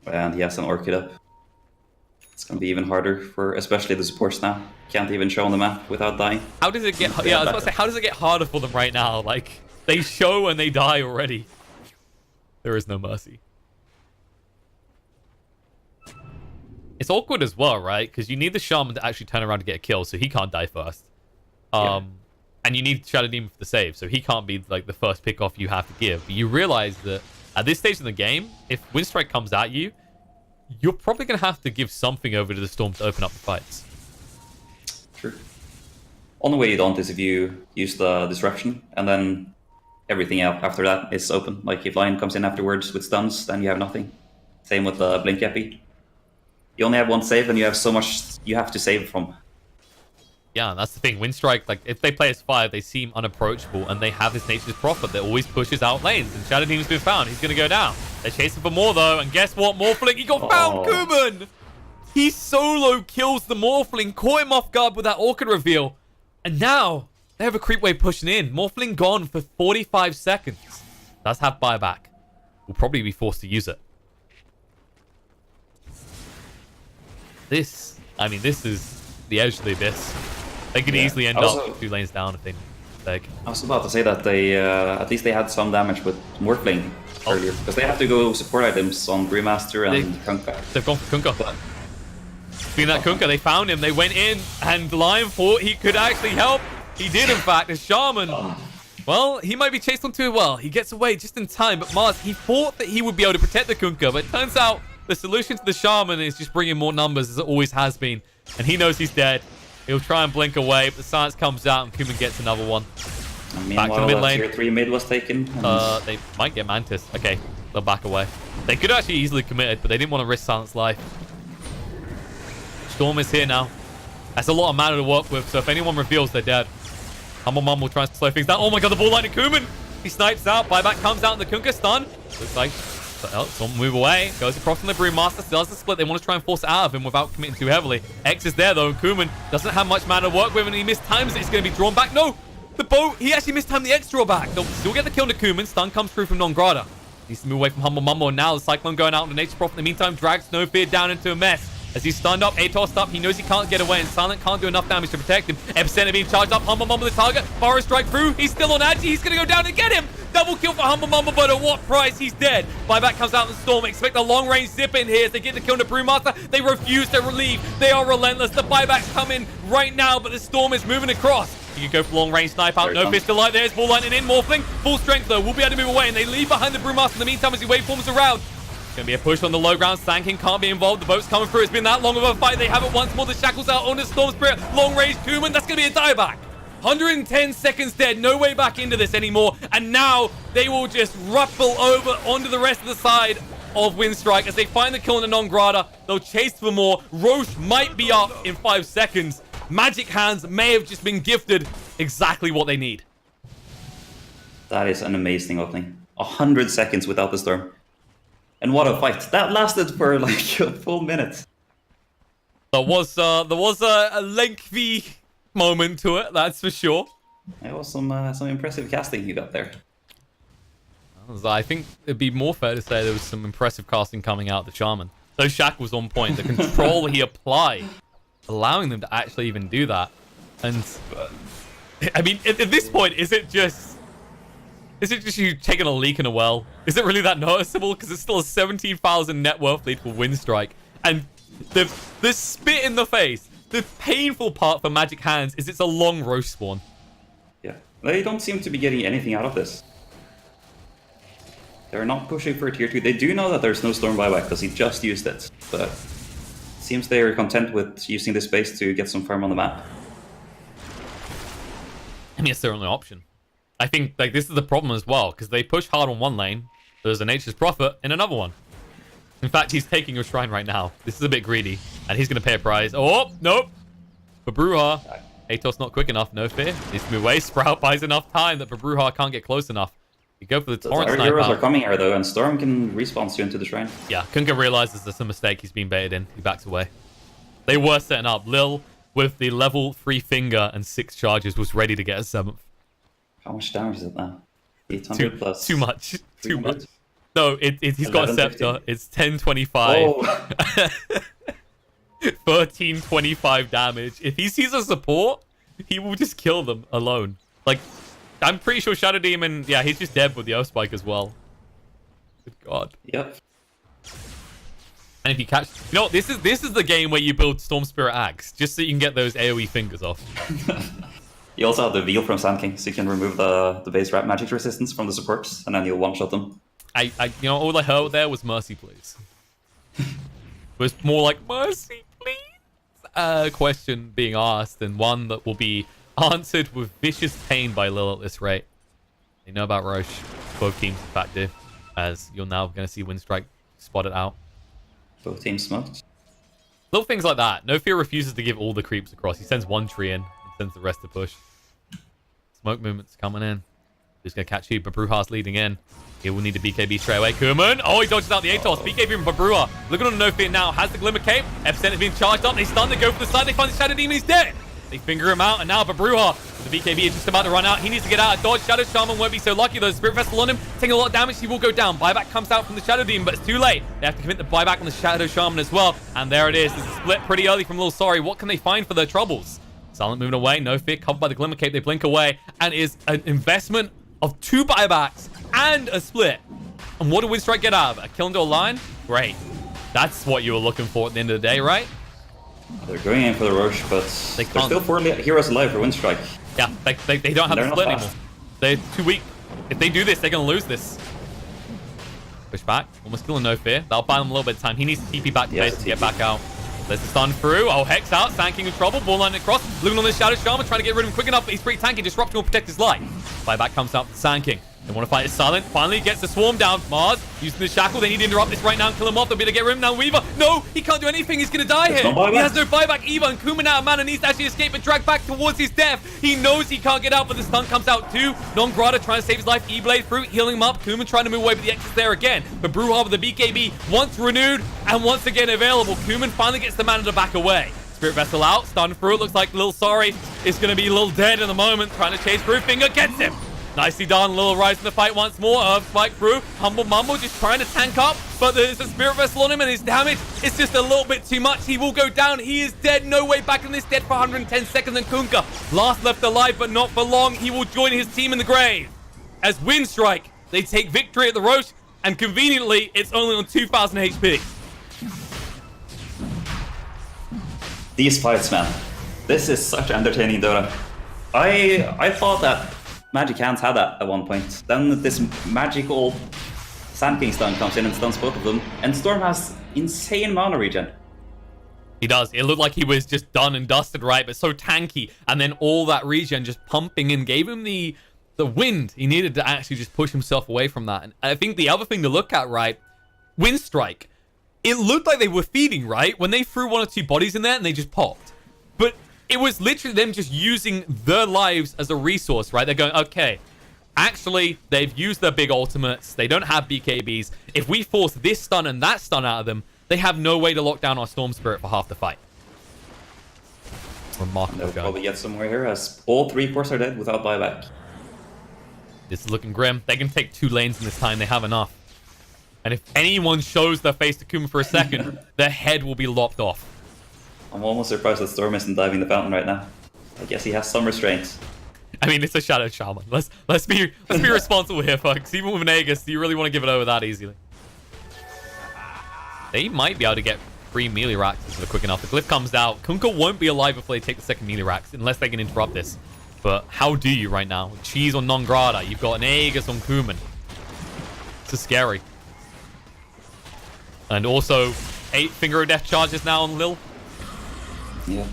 And he has an Orchid up. It's going to be even harder for especially the supports now. Can't even show on the map without dying. How does it get... Yeah, I was about to say, how does it get harder for them right now? Like, they show and they die already. There is no mercy. It's awkward as well, right? Because you need the Shaman to actually turn around to get a kill, so he can't die first. And you need Shadow Demon for the save, so he can't be like the first pick off you have to give. But you realize that at this stage in the game, if Winstrike comes at you, you're probably going to have to give something over to the Storm to open up the fights. True. Only way you don't is if you use the Disruption, and then everything else after that is open. Like if Lion comes in afterwards with stuns, then you have nothing. Same with the Blink Epi. You only have one save, and you have so much you have to save from. Yeah, and that's the thing. Winstrike, like, if they play as 5, they seem unapproachable, and they have this Nature's Prophet that always pushes out lanes, and Shadow Demon's been found. He's going to go down. They're chasing for more, though, and guess what? Morphling, he got found, Kuman! He solo kills the Morphling, caught him off guard with that Orchid reveal, and now they have a creep wave pushing in. Morphling gone for 45 seconds. Does have buyback. Will probably be forced to use it. This is the edge of the abyss. They could easily end up 2 lanes down if they mistake. I was about to say that they at least they had some damage with Morphling earlier, because they have to go support items on Brewmaster and Kunkka. They've gone for Kunkka. Being that Kunkka, they found him, they went in, and Lion thought he could actually help. He did, in fact. The Shaman, well, he might be chased on too well. He gets away just in time, but Mars, he thought that he would be able to protect the Kunkka, but it turns out the solution to the Shaman is just bringing more numbers, as it always has been. And he knows he's dead. He'll try and blink away, but the silence comes out, and Kuman gets another one. Back to the mid lane. Tier 3 mid was taken. They might get Mantis. Okay, they'll back away. They could actually easily commit it, but they didn't want to risk Silence life. Storm is here now. That's a lot of mana to work with, so if anyone reveals, they're dead. Humble Mumble tries to slow things down. Oh my god, the ball line of Kuman! He snipes out. Buyback comes out in the Kunkka stun. Looks like Storm move away. Goes across from the Brewmaster. Still has the split. They want to try and force it out of him without committing too heavily. X is there though. Kuman doesn't have much mana to work with, and he mistimes it. It's going to be drawn back. No! The boat! He actually mistimed the X drawback. They'll still get the kill to Kuman. Stun comes through from Non-Grata. Needs to move away from Humble Mumble. And now the Cyclone going out on the Nature's Prophet. In the meantime, drags Snowfear down into a mess. As he's stunned up, Atos up, he knows he can't get away, and Silent can't do enough damage to protect him. Epicenter being charged up, Humble Mumble the target, Forest strike through, he's still on Agi, he's gonna go down and get him! Double kill for Humble Mumble, but at what price? He's dead. Buyback comes out in the Storm, expect a long range zip in here as they get the kill to Brewmaster. They refuse to relieve, they are relentless, the buybacks come in right now, but the Storm is moving across. He can go for long range snipe out, no fist delight, there's ball lightning in, Morphling, full strength though, will be able to move away, and they leave behind the Brewmaster in the meantime as he waveforms around. Gonna be a push on the low ground. Sanking can't be involved. The boat's coming through. It's been that long of a fight. They have it once more. The shackles out on the Storm Spirit. Long range Kuman. That's gonna be a dieback. 110 seconds dead. No way back into this anymore. And now they will just ruffle over onto the rest of the side of Winstrike as they find the kill on the Non-Grata. They'll chase for more. Roche might be up in 5 seconds. Magic Hands may have just been gifted exactly what they need. That is an amazing opening. 100 seconds without the storm. And what a fight. That lasted for like a full minute. There was a lengthy moment to it, that's for sure. It was some impressive casting you got there. I think it'd be more fair to say there was some impressive casting coming out of the Shaman. Those shackles on point, the control he applied, allowing them to actually even do that. And I mean, at this point, is it just you taking a leak in a well? Is it really that noticeable? Because it's still a 17,000 net worth lead for Winstrike. And the spit in the face, the painful part for Magic Hands is it's a long roast spawn. Yeah, they don't seem to be getting anything out of this. They're not pushing for a tier 2. They do know that there's no storm buyback because he just used it. But it seems they are content with using this space to get some farm on the map. I mean, it's their only option. I think like this is the problem as well, because they push hard on one lane. There's a Nature's Prophet in another one. In fact, he's taking your shrine right now. This is a bit greedy, and he's going to pay a price. Oh, nope. For Bruja, Atos not quick enough, no fear. Needs to move away. Sprout buys enough time that Bruja can't get close enough. You go for the Torrent Snipe heroes out. are coming here, though, and Storm can respawn you into the shrine. Yeah, Kunkka realizes there's a mistake. He's been baited in. He backs away. They were setting up. Lil, with the level 3 finger and 6 charges, was ready to get a 7th. How much damage is it now? 800 plus. Too much. 300? Too much. No, he's got a scepter. It's 1025. Oh. 1325 damage. If he sees a support, he will just kill them alone. Like, I'm pretty sure Shadow Demon, yeah, he's just dead with the Earth Spike as well. Good God. Yep. And if you catch, you know, this is the game where you build Storm Spirit Axe just so you can get those AoE fingers off. You also have the Veil from Sand King, so you can remove the base rap magic resistance from the supports, and then you'll one-shot them. You know, all I heard there was mercy, please. It was more like mercy, please. Question being asked, and one that will be answered with vicious pain by Lil at this rate. They know about Roche. Both teams, in fact, do. As you're now going to see Winstrike spot it out. Both teams smoked. Little things like that. No Fear refuses to give all the creeps across. He sends one tree in and sends the rest to push. Smoke movement's coming in. Who's going to catch you? Babruha's leading in. He will need a BKB straight away. Kuman. Oh, he dodges out the Atos. BKB from Babruha. Looking on the No Fear now. Has the Glimmer Cape. Epicenter is being charged up. They stun. They go for the side. They find the Shadow Demon. He's dead. They finger him out, and now Babruha, the BKB is just about to run out. He needs to get out of dodge. Shadow Shaman won't be so lucky, though. Spirit Vessel on him, taking a lot of damage. He will go down. Buyback comes out from the Shadow Demon, but it's too late. They have to commit the buyback on the Shadow Shaman as well. And there it is. There's a split pretty early from Lil Sorry. What can they find for their troubles? Silent moving away. No Fear covered by the Glimmer Cape. They blink away, and is an investment of 2 buybacks and a split. And what did Winstrike get out of it? A kill into a line? Great. That's what you were looking for at the end of the day, right? They're going in for the Roche, but there's still 4 heroes alive for Winstrike. Yeah, they don't have the split anymore. They're too weak. If they do this, they're going to lose this. Push back. Almost killing No Fear. That'll buy them a little bit of time. He needs to TP back to base to get back out. There's the stun through. Oh, Hex out. Sand King in trouble. Ball line across. Looking on the Shadow Shaman, trying to get rid of him quick enough, but he's pretty tanky. Disrupting will protect his life. Buyback comes out for Sand King. They want to fight it silent. Finally gets the swarm down. Mars using the shackle. They need to interrupt this right now and kill him off. They'll be able to get rid of him now. Weaver. No, he can't do anything. He's going to die here. He has no buyback either. And Kuman out of mana needs to actually escape and drag back towards his death. He knows he can't get out, but the stun comes out too. Non-Grata trying to save his life. E-Blade through, healing him up. Kuman trying to move away, but the X is there again. But Bruja with the BKB once renewed and once again available. Kuman finally gets the mana to back away. Spirit Vessel out. Stun through. It looks like Lil Sorry is going to be a little dead in the moment. Trying to chase through. Finger gets him. Nicely done. Lil rise in the fight once more. Spike through. Humble Mumble just trying to tank up. But there's a Spirit Vessel on him and his damage is just a little bit too much. He will go down. He is dead. No way back in this. Dead for 110 seconds. And Kunkka, last left alive, but not for long. He will join his team in the grave. As Winstrike, they take victory at the Roche. And conveniently, it's only on 2,000 HP. These fights, man. This is such entertaining Dota. I thought that Magic Hands had that at one point. Then this magical Sand King stun comes in and stuns both of them. And Storm has insane mana regen. He does. It looked like he was just done and dusted, right? But so tanky. And then all that regen just pumping in gave him the wind he needed to actually just push himself away from that. And I think the other thing to look at, right? Winstrike. It looked like they were feeding, right? When they threw 1 or 2 bodies in there and they just popped. But it was literally them just using their lives as a resource, right? They're going, okay, Actually, they've used their big ultimates. They don't have BKBs. If we force this stun and that stun out of them, they have no way to lock down our Storm Spirit for half the fight. Remarkable. They'll probably get somewhere here as all 3 cores are dead without buyback. This is looking grim. They can take 2 lanes in this time. They have enough. And if anyone shows their face to Kuma for a second, their head will be lopped off. I'm almost surprised that Storm isn't diving the fountain right now. I guess he has some restraints. I mean, it's a Shadow Shaman. Let's be responsible here, folks. Even with an Aegis, do you really want to give it over that easily? They might be able to get 3 melee racks if they're quick enough. The glyph comes out. Kunkka won't be alive before they take the second melee racks, unless they can interrupt this. But how do you right now? Cheese on non grata. You've got an Aegis on Kuman. This is scary. And also, 8 Finger of Death charges now on Lil. Yeah.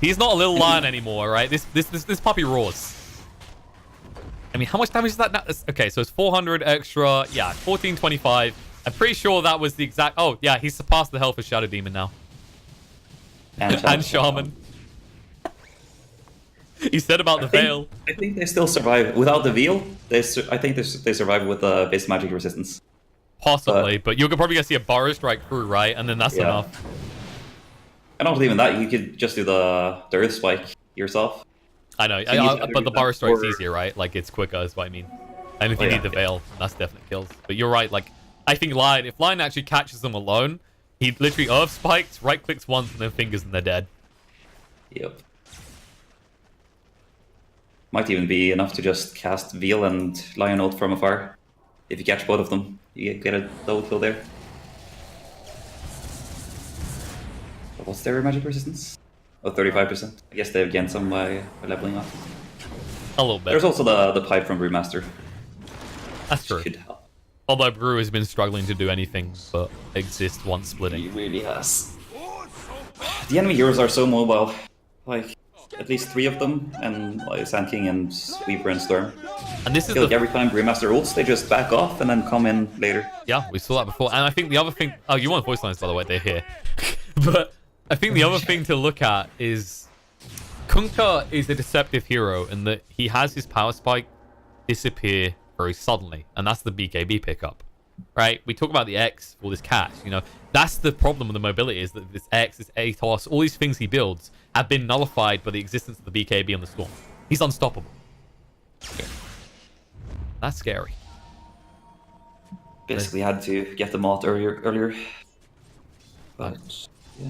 He's not a little lion anymore, right? This puppy roars. I mean, how much damage is that now? Okay, so it's 400 extra. Yeah, 1425. I'm pretty sure that was the exact... Oh, yeah, he's surpassed the health of Shadow Demon now. And Shaman. He said about the Veil. I think they still survive. Without the Veil, I think they survive with base magic resistance. Possibly, but you're probably going to see a Burrow Strike through, right? And then that's enough. And not even that, you could just do the Earth Spike yourself. I know, but the Burrow Strike's easier, right? Like, it's quicker, is what I mean. And if you need the Veil, that's definitely kills. But you're right, like, I think Lion, if Lion actually catches them alone, he literally Earth Spikes, right-clicks once, and then fingers, and they're dead. Yep. Might even be enough to just cast Veil and Lion ult from afar. If you catch both of them, you get a double kill there. But what's their magic resistance? Oh, 35%. I guess they've gained some by leveling up. A little bit. There's also the pipe from Brewmaster. That's true. Should help. Although Brew has been struggling to do anything but exist once splitting. He really has. The enemy heroes are so mobile. Like, at least 3 of them, and like Sand King and Sweeper and Storm. And this is like every time Brewmaster ults, they just back off and then come in later. Yeah, we saw that before. And I think the other thing... Oh, you want voice lines, by the way, they're here. But I think the other thing to look at is... Kunkka is a deceptive hero in that he has his power spike disappear very suddenly. And that's the BKB pickup. Right? We talk about the X for this catch, you know. That's the problem with the mobility, is that this X, this Atos, all these things he builds have been nullified by the existence of the BKB on the Storm. He's unstoppable. Okay. That's scary. Basically had to get the mod earlier. But, yeah.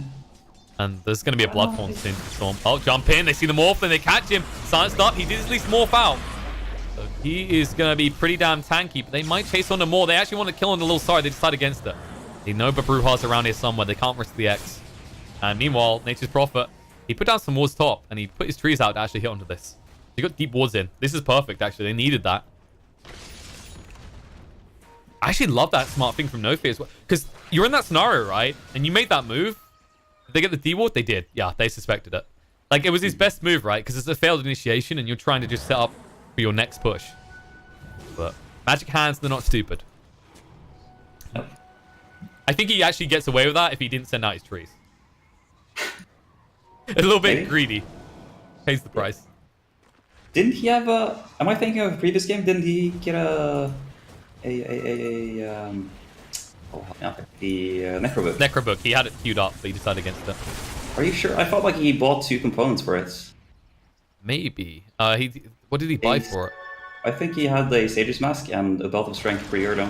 And there's going to be a blood form soon for Storm. Oh, jump in. They see the morph and they catch him. Silenced up. He did at least morph out. So he is going to be pretty damn tanky, but they might chase on to more. They actually want to kill on the little side. They decide against it. They know Babruha's around here somewhere. They can't risk the X. And meanwhile, Nature's Prophet, he put down some wards top and he put his trees out to actually hit onto this. He got deep wards in. This is perfect, actually. They needed that. I actually love that smart thing from Nofi as well. Because you're in that scenario, right? And you made that move. Did they get the D-ward? They did. Yeah, they suspected it. Like, it was his best move, right? Because it's a failed initiation and you're trying to just set up for your next push. But Magic Hands, they're not stupid. I think he actually gets away with that if he didn't send out his trees. A little bit greedy. Pays the price. Didn't he have a... Am I thinking of a previous game? Didn't he get the Necrobook? Necrobook. He had it queued up, but he decided against it. Are you sure? I felt like he bought 2 components for it. Maybe. What did he buy for it? I think he had a Sage's Mask and a Belt of Strength for Eardom.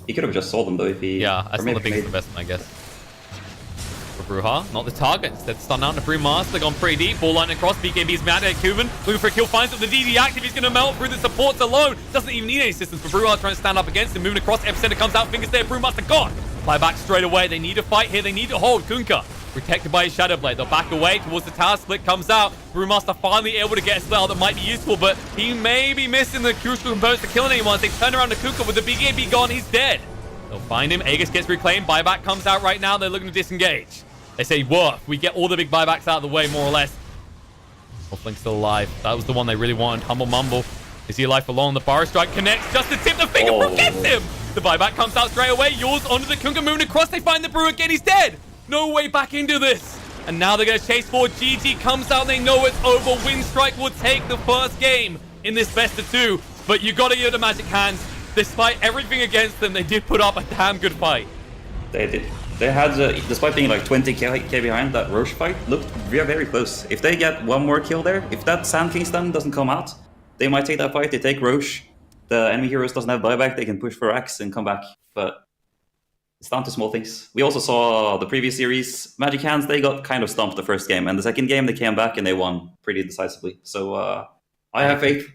He could have just sold them though if he... Yeah, that's not the biggest investment, I guess. For Bruja, not the target. Instead, stun out to Brewmaster. They've gone pretty deep. Ball line across. BKB's mad at Kuban. Moving for a kill. Finds up the DD active. He's going to melt through the supports alone. Doesn't even need any assistance. For Bruja trying to stand up against him. Moving across. Epicenter comes out. Fingers there. Brewmaster gone. Fly back straight away. They need to fight here. They need to hold. Kunkka protected by his Shadow Blade. They'll back away towards the tower. Split comes out. Brewmaster finally able to get a spell that might be useful, but he may be missing the crucial components to killing anyone. As they turn around to Kunkka with the BKB gone. He's dead. They'll find him. Aegis gets reclaimed. Buyback comes out right now. They're looking to disengage. They say, worth. We get all the big buybacks out of the way, more or less. Wolfling's still alive. That was the one they really wanted. Humble Mumble. Is he alive for long? The Burrow Strike connects just to tip the finger. Brew gets him. The buyback comes out straight away. Yours onto the Kunkka moving across. They find the Brew again. He's dead. No way back into this. And now they're going to chase forward. GG comes out. They know it's over. Winstrike will take the first game in this best of 2. But you got to give the Magic Hands. Despite everything against them, they did put up a damn good fight. They did. They had, despite being like 20k behind, that Roche fight looked very, very close. If they get one more kill there, if that Sand King stun doesn't come out, they might take that fight. They take Roche. The enemy heroes doesn't have buyback. They can push for Axe and come back. But it's down to small things. We also saw the previous series. Magic Hands, they got kind of stomped the first game. And the second game, they came back and they won pretty decisively. So I have faith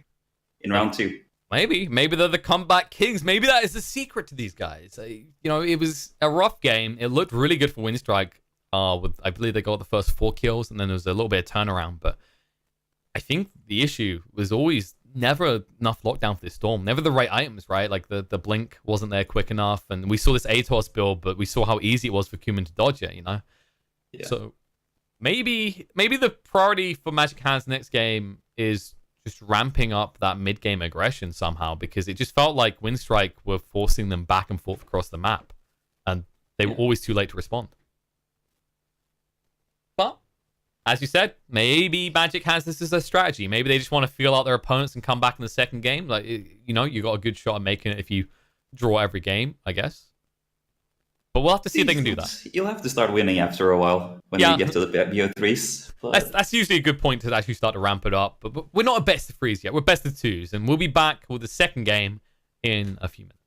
in round 2. Maybe they're the comeback kings. Maybe that is the secret to these guys. You know, it was a rough game. It looked really good for Winstrike. I believe they got the first 4 kills, and then there was a little bit of turnaround. But I think the issue was always never enough lockdown for this Storm. Never the right items, right? Like the blink wasn't there quick enough, and we saw this ATOS build, but we saw how easy it was for Kuman to dodge it. You know, Yeah. So maybe the priority for Magic Hands next game is just ramping up that mid-game aggression somehow, because it just felt like Winstrike were forcing them back and forth across the map, and they were always too late to respond. But, as you said, maybe Magic has this as a strategy. Maybe they just want to feel out their opponents and come back in the second game. Like, you know, you got a good shot at making it if you draw every game, I guess. But we'll have to see if they can do that. You'll have to start winning after a while when you get to the BO3s. But That's usually a good point to actually start to ramp it up. But we're not a best of 3s yet. We're best of 2s. And we'll be back with the second game in a few minutes.